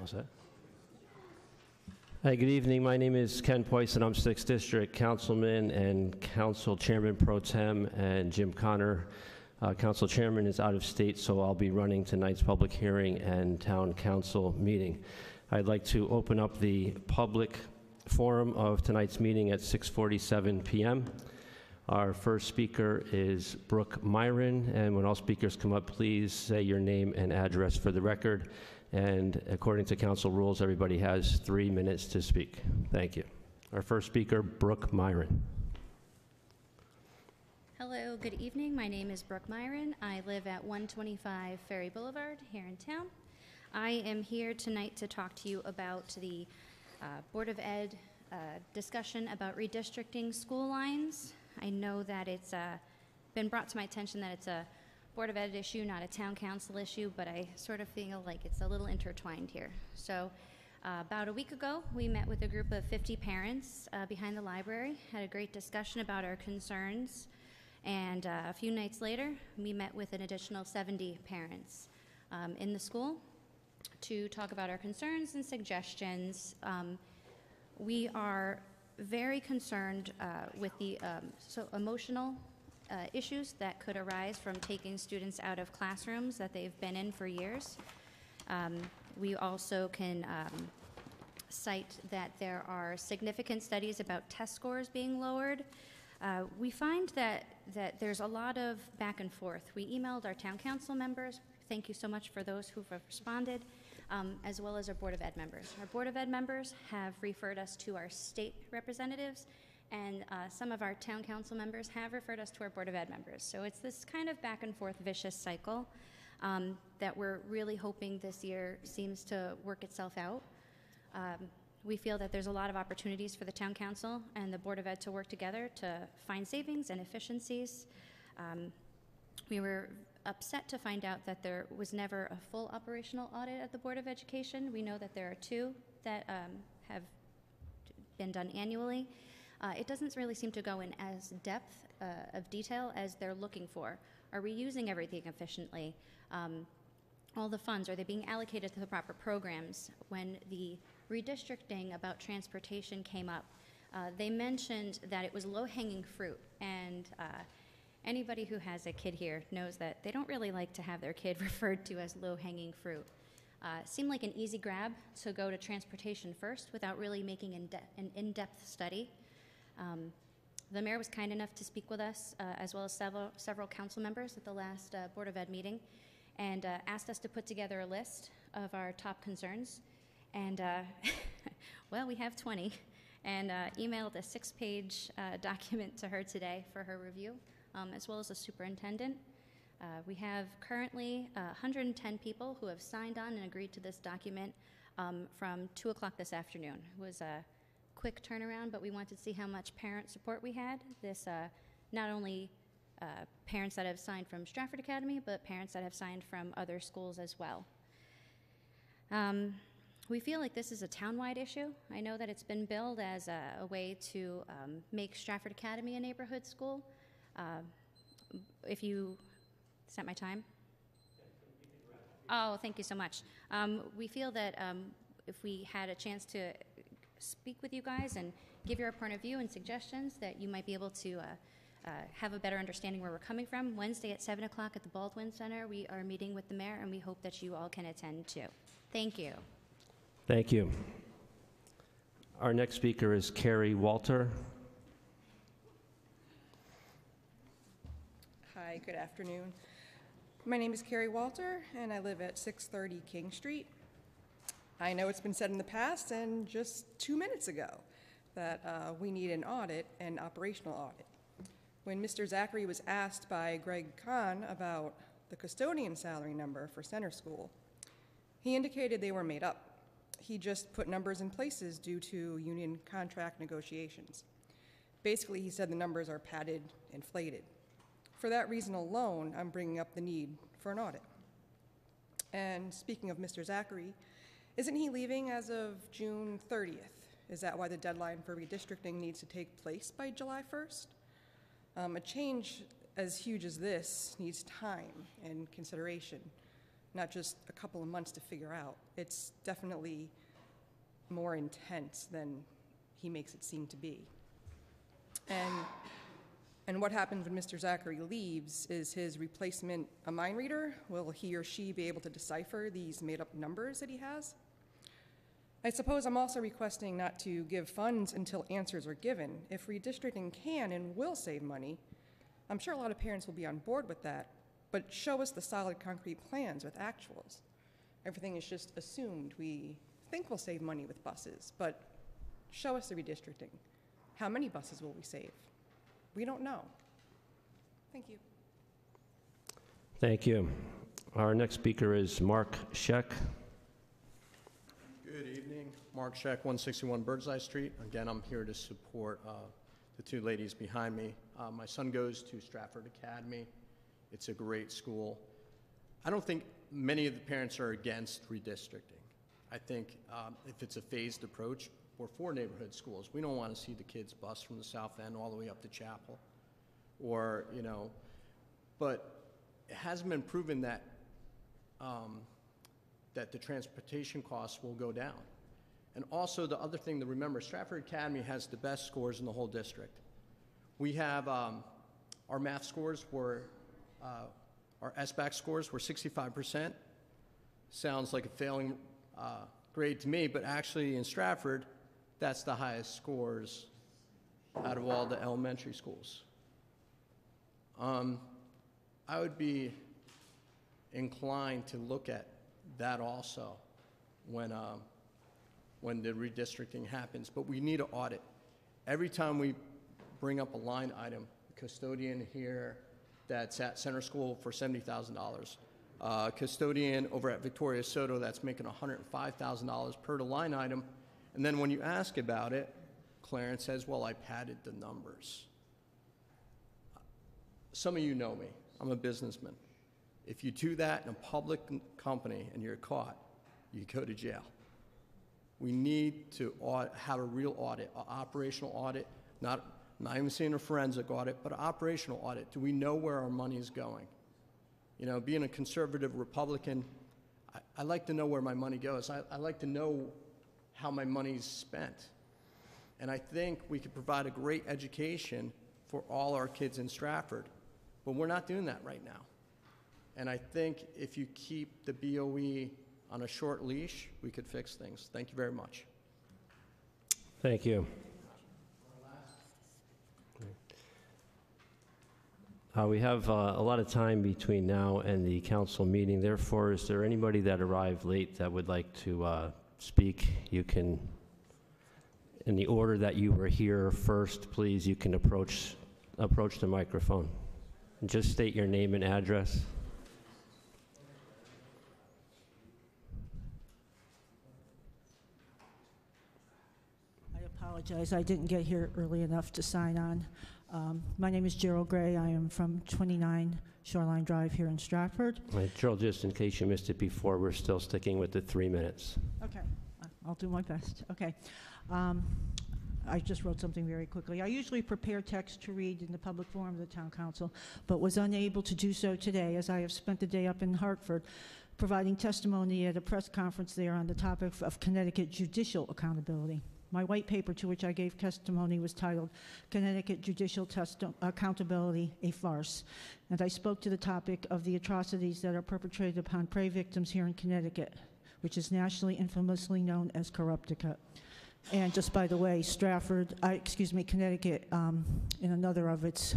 set. Hi, good evening. My name is Ken Poyson. I'm 6th District Councilman and Council Chairman Pro Tem, and Jim Connor, Council Chairman, is out of state, so I'll be running tonight's public hearing and Town Council meeting. I'd like to open up the public forum of tonight's meeting at 6:47 p.m. Our first speaker is Brooke Myron, and when all speakers come up, please say your name and address for the record. And according to council rules, everybody has 3 minutes to speak. Thank you. Our first speaker, Brooke Myron. Hello, good evening. My name is Brooke Myron. I live at 125 Ferry Boulevard here in town. I am here tonight to talk to you about the Board of Ed discussion about redistricting school lines. I know that it's been brought to my attention that it's a Board of Ed issue, not a Town Council issue, but I sort of feel like it's a little intertwined here. So about a week ago, we met with a group of 50 parents behind the library, had a great discussion about our concerns, and a few nights later, we met with an additional 70 parents in the school to talk about our concerns and suggestions. We are very concerned with the emotional issues that could arise from taking students out of classrooms that they've been in for years. We also can cite that there are significant studies about test scores being lowered. We find that there's a lot of back and forth. We emailed our town council members. Thank you so much for those who've responded, as well as our Board of Ed members. Our Board of Ed members have referred us to our state representatives, and some of our town council members have referred us to our Board of Ed members. So it's this kind of back and forth vicious cycle that we're really hoping this year seems to work itself out. We feel that there's a lot of opportunities for the town council and the Board of Ed to work together to find savings and efficiencies. We were upset to find out that there was never a full operational audit at the Board of Education. We know that there are 2 that have been done annually. It doesn't really seem to go in as depth of detail as they're looking for. Are we using everything efficiently? All the funds, are they being allocated to the proper programs? When the redistricting about transportation came up, they mentioned that it was low-hanging fruit, and anybody who has a kid here knows that they don't really like to have their kid referred to as low-hanging fruit. It seemed like an easy grab to go to transportation first without really making an in-depth study. The mayor was kind enough to speak with us, as well as several council members at the last Board of Ed meeting, and asked us to put together a list of our top concerns. And, well, we have 20, and emailed a 6-page document to her today for her review, as well as the superintendent. We have currently 110 people who have signed on and agreed to this document from 2 o'clock this afternoon. It was a quick turnaround, but we wanted to see how much parent support we had. This not only parents that have signed from Stratford Academy, but parents that have signed from other schools as well. We feel like this is a townwide issue. I know that it's been billed as a way to make Stratford Academy a neighborhood school. If you set my time? Oh, thank you so much. We feel that if we had a chance to speak with you guys and give your point of view and suggestions, that you might be able to have a better understanding where we're coming from. Wednesday at 7 o'clock at the Baldwin Center, we are meeting with the mayor, and we hope that you all can attend too. Thank you. Thank you. Our next speaker is Carrie Walter. Hi, good afternoon. My name is Carrie Walter, and I live at 630 King Street. I know it's been said in the past, and just 2 minutes ago, that we need an audit, an operational audit. When Mr. Zachary was asked by Greg Kahn about the custodian salary number for center school, he indicated they were made up. He just put numbers in places due to union contract negotiations. Basically, he said the numbers are padded, inflated. For that reason alone, I'm bringing up the need for an audit. And speaking of Mr. Zachary, isn't he leaving as of June 30th? Is that why the deadline for redistricting needs to take place by July 1st? A change as huge as this needs time and consideration. not just a couple of months to figure out. It's definitely more intense than he makes it seem to be. And what happens when Mr. Zachary leaves is his replacement a mind reader. Will he or she be able to decipher these made-up numbers that he has? I suppose I'm also requesting not to give funds until answers are given. If redistricting can and will save money, I'm sure a lot of parents will be on board with that, but show us the solid concrete plans with actuals. Everything is just assumed. We think we'll save money with buses, but show us the redistricting. How many buses will we save? We don't know. Thank you. Thank you. Our next speaker is Mark Scheck. Good evening. Mark Scheck, 161 Birdseye Street. Again, I'm here to support the two ladies behind me. My son goes to Stratford Academy. It's a great school. I don't think many of the parents are against redistricting. I think if it's a phased approach, we're for neighborhood schools. We don't want to see the kids bus from the south end all the way up to Chapel. Or, you know, but it hasn't been proven that that the transportation costs will go down. And also the other thing to remember, Stratford Academy has the best scores in the whole district. We have our math scores were, our SBAC scores were 65%. Sounds like a failing grade to me, but actually in Stratford, that's the highest scores out of all the elementary schools. I would be inclined to look at that also when the redistricting happens, but we need an audit. Every time we bring up a line item, custodian here that's at Center School for $70,000, custodian over at Victoria Soto that's making $105,000 per line item, and then when you ask about it, Clarence says, well, I padded the numbers. Some of you know me. I'm a businessman. If you do that in a public company and you're caught, you go to jail. We need to have a real audit, an operational audit, not even saying a forensic audit, but an operational audit. Do we know where our money is going? You know, being a conservative Republican, I like to know where my money goes. I like to know how my money's spent. And I think we could provide a great education for all our kids in Stratford, but we're not doing that right now. And I think if you keep the BOE on a short leash, we could fix things. Thank you very much. Thank you. We have a lot of time between now and the council meeting. Therefore, is there anybody that arrived late that would like to speak? You can, in the order that you were here first, please, you can approach the microphone. And just state your name and address. I apologize. I didn't get here early enough to sign on. My name is Gerald Gray. I am from 29 Shoreline Drive here in Stratford. Right, Gerald, just in case you missed it before, we're still sticking with the 3 minutes. Okay. I'll do my best. Okay. I just wrote something very quickly. I usually prepare text to read in the public forum of the Town Council, but was unable to do so today as I have spent the day up in Hartford providing testimony at a press conference there on the topic of Connecticut judicial accountability. My white paper to which I gave testimony was titled Connecticut Judicial Accountability, a Farce. And I spoke to the topic of the atrocities that are perpetrated upon prey victims here in Connecticut, which is nationally infamously known as Corruptica. And just by the way, Connecticut, in another of its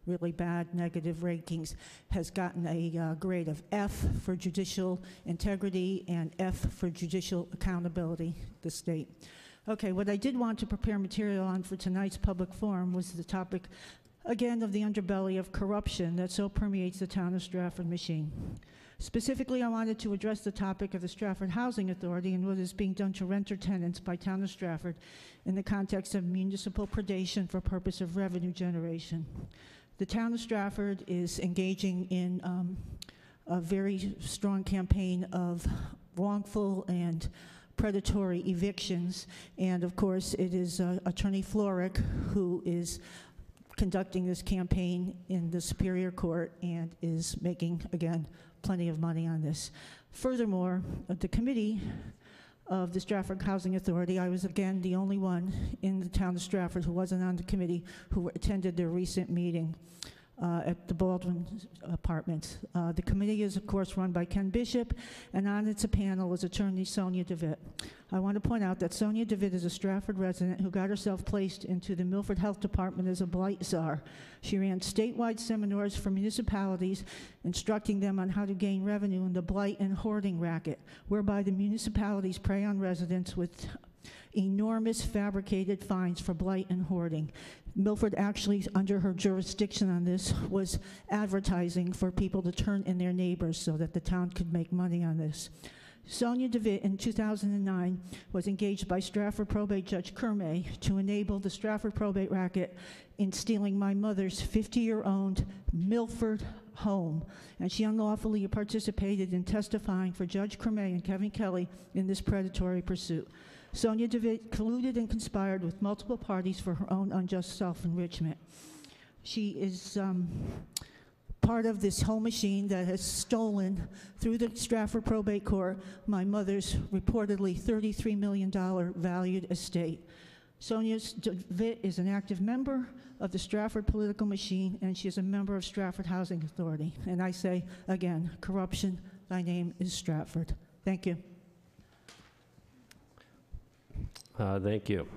really bad negative rankings, has gotten a grade of F for judicial integrity and F for judicial accountability, the state. Okay, what I did want to prepare material on for tonight's public forum was the topic, again, of the underbelly of corruption that so permeates the town of Stratford machine. Specifically, I wanted to address the topic of the Stratford Housing Authority and what is being done to renter tenants by town of Stratford in the context of municipal predation for purpose of revenue generation. The town of Stratford is engaging in a very strong campaign of wrongful and predatory evictions, and of course it is Attorney Florick who is conducting this campaign in the Superior Court and is making, again, plenty of money on this. Furthermore, the committee of the Stratford Housing Authority, I was again the only one in the town of Stratford who wasn't on the committee who attended their recent meeting at the Baldwin Apartments. The committee is, of course, run by Ken Bishop, and on its panel is attorney Sonia DeVitt. I want to point out that Sonia DeVitt is a Stratford resident who got herself placed into the Milford Health Department as a blight czar. She ran statewide seminars for municipalities, instructing them on how to gain revenue in the blight and hoarding racket, whereby the municipalities prey on residents with enormous fabricated fines for blight and hoarding. Milford actually, under her jurisdiction on this, was advertising for people to turn in their neighbors so that the town could make money on this. Sonia DeVitt in 2009 was engaged by Stratford probate judge Kermay to enable the Stratford probate racket in stealing my mother's 50-year-owned Milford home, and she unlawfully participated in testifying for Judge Kermay and Kevin Kelly in this predatory pursuit. Sonia DeVitt colluded and conspired with multiple parties for her own unjust self-enrichment. She is part of this whole machine that has stolen, through the Stratford Probate Court, my mother's reportedly $33 million valued estate. Sonia DeVitt is an active member of the Stratford political machine, and she is a member of Stratford Housing Authority. And I say, again, corruption, thy name is Stratford. Thank you. Thank you.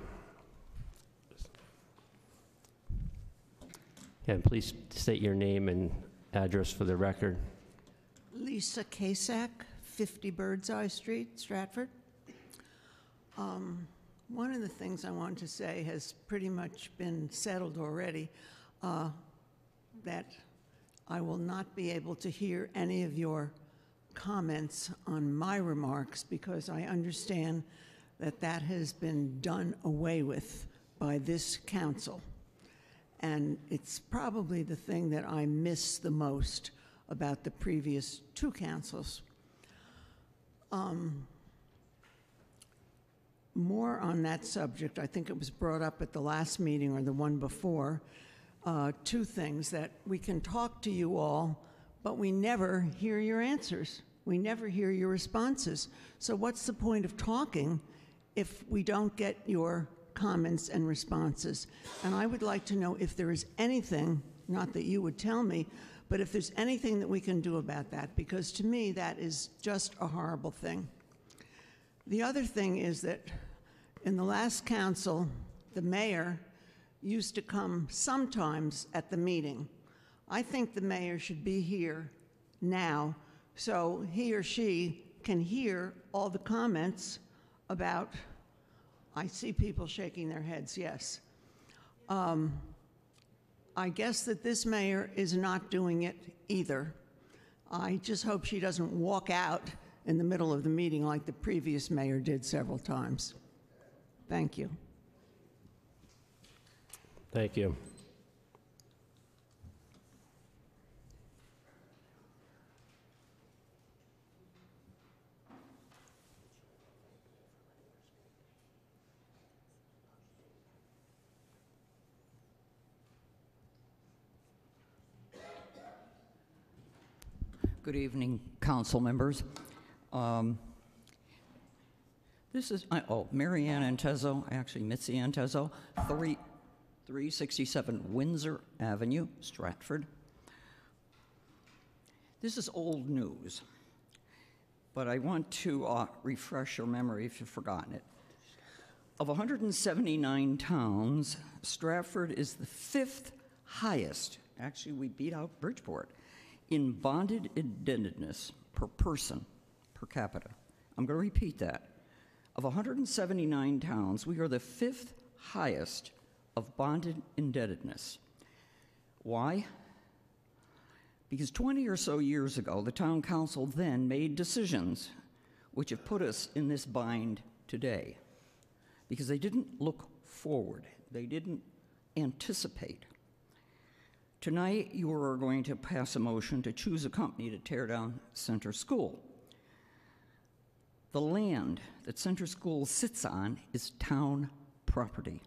And please state your name and address for the record. Lisa Kasak, 50 Birdseye Street, Stratford. One of the things I wanted to say has pretty much been settled already, that I will not be able to hear any of your comments on my remarks because I understand that that has been done away with by this council. And it's probably the thing that I miss the most about the previous two councils. More on that subject, I think it was brought up at the last meeting or the one before, two things: that we can talk to you all, but we never hear your answers. We never hear your responses. So what's the point of talking if we don't get your comments and responses? And I would like to know if there is anything, not that you would tell me, but if there's anything that we can do about that, because to me that is just a horrible thing. The other thing is that in the last council, the mayor used to come sometimes at the meeting. I think the mayor should be here now so he or she can hear all the comments about, I see people shaking their heads, yes. I guess that this mayor is not doing it either. I just hope she doesn't walk out in the middle of the meeting like the previous mayor did several times. Thank you. Thank you. Good evening, council members. This is, Mary Ann Antezo, actually Mitzi Antezo, 367 Windsor Avenue, Stratford. This is old news, but I want to refresh your memory if you've forgotten it. Of 179 towns, Stratford is the 5th highest, actually we beat out Bridgeport, in bonded indebtedness per person, per capita. I'm going to repeat that. Of 179 towns, we are the 5th highest of bonded indebtedness. Why? Because 20 or so years ago, the town council then made decisions which have put us in this bind today. Because they didn't look forward. They didn't anticipate. Tonight, you are going to pass a motion to choose a company to tear down Center School. The land that Center School sits on is town property.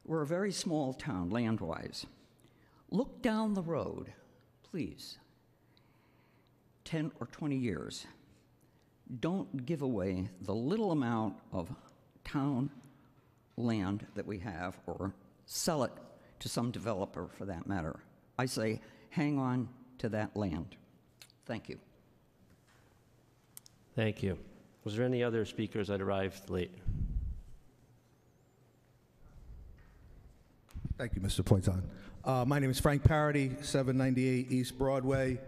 We're a very small town, land-wise. Look down the road, please. 10 or 20 years. Don't give away the little amount of town land that we have, or sell it to some developer for that matter. I say, hang on to that land. Thank you. Thank you. Was there any other speakers that arrived late? Thank you, Mr. Pointon. My name is Frank Parody, 798 East Broadway.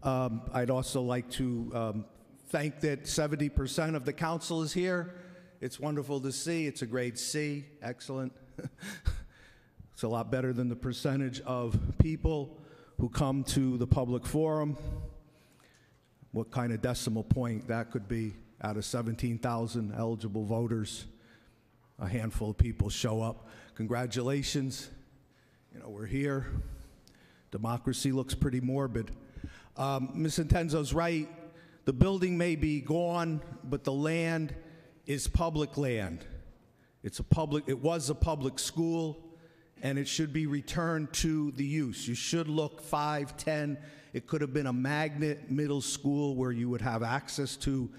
I'd also like to thank that 70% of the council is here. It's wonderful to see. It's a grade C. Excellent. It's a lot better than the percentage of people who come to the public forum. What kind of decimal point that could be out of 17,000 eligible voters? A handful of people show up. Congratulations. You know, we're here. Democracy looks pretty morbid. Ms. Intenzo's right. The building may be gone, but the land is public land. It was a public school, and it should be returned to the use. You should look 5, 10. It could have been a magnet middle school where you would have access to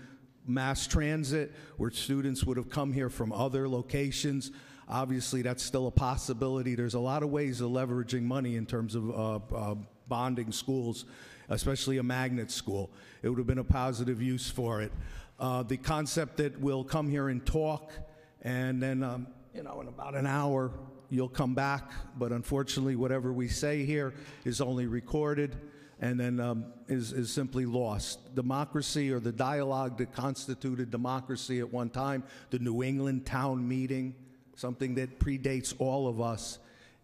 mass transit, where students would have come here from other locations. Obviously, that's still a possibility. There's a lot of ways of leveraging money in terms of bonding schools, especially a magnet school. It would have been a positive use for it. The concept that we'll come here and talk, and then, you know, in about an hour, you'll come back, but unfortunately, whatever we say here is only recorded and then is simply lost. Democracy, or the dialogue that constituted democracy at one time, the New England town meeting, something that predates all of us,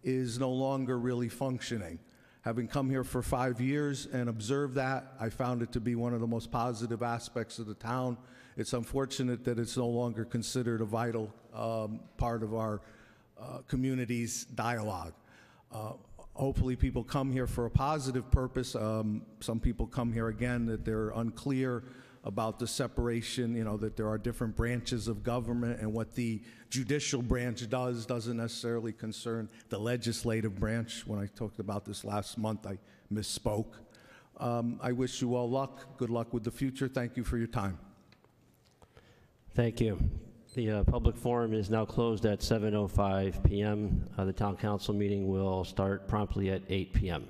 is no longer really functioning. Having come here for 5 years and observed that, I found it to be one of the most positive aspects of the town. It's unfortunate that it's no longer considered a vital part of our community's dialogue. Hopefully people come here for a positive purpose. Some people come here again that they're unclear about the separation, you know, that there are different branches of government, and what the judicial branch doesn't necessarily concern the legislative branch. When I talked about this last month, I misspoke. I wish you all luck. Good luck with the future. Thank you for your time. Thank you. The public forum is now closed at 7:05 p.m. The town council meeting will start promptly at 8 p.m.